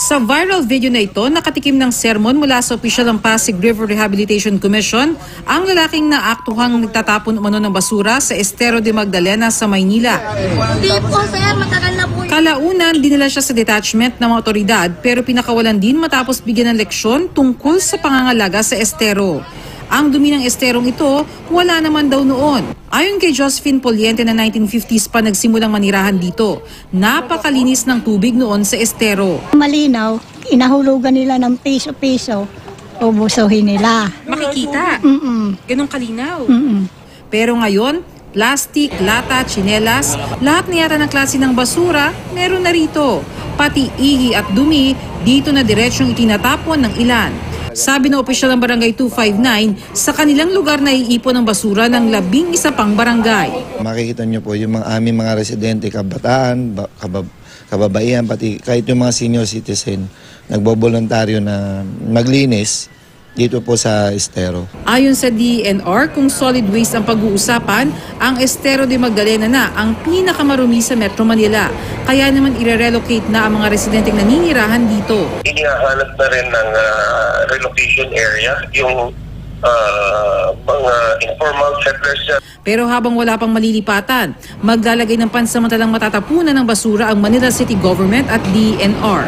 Sa viral video na ito, nakatikim ng sermon mula sa opisyal ng Pasig River Rehabilitation Commission ang lalaking naaktuhang nagtatapon umano ng basura sa Estero de Magdalena sa Maynila. Hindi po sir, matagal na po. Kalaunan, dinala siya sa detachment ng mga otoridad pero pinakawalan din matapos bigyan ng leksyon tungkol sa pangangalaga sa estero. Ang dumi ng esterong ito, wala naman daw noon. Ayon kay Josephine Poliente na 1950s pa nagsimulang manirahan dito, napakalinis ng tubig noon sa estero. Malinaw, inahulugan nila ng piso-piso, ubusuhin nila. Makikita? Ganun kalinaw. Pero ngayon, plastic, lata, tsinelas, lahat na yata ng klase ng basura, meron na rito. Pati ihi at dumi, dito na diretsyong itinatapon ng ilan. Sabi ng opisyal ng Barangay 259, sa kanilang lugar na iipon ng basura ng 11 pang barangay. Makikita nyo po yung aming mga residente, kabataan, kababaihan, pati kahit yung mga senior citizen, nagbobolontaryo na maglinis dito po sa estero. Ayon sa DENR, kung solid waste ang pag-uusapan, ang Estero de Magdalena na ang pinakamarumi sa Metro Manila. Kaya naman ire-relocate na ang mga residenteng naninirahan dito. Inihahanap na rin ng relocation area yung mga informal settlers dyan. Pero habang wala pang malilipatan, maglalagay ng pansamantalang matatapunan ng basura ang Manila City Government at DENR.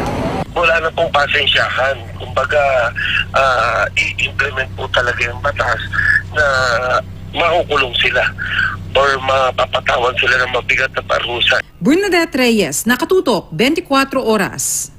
Wala na pong pasensyahan. Kumbaga, i-implement po talaga yung batas na makukulong sila or mapapatawan sila ng mabigat na parusa. Bernadette Reyes, Nakatutok, 24 Oras.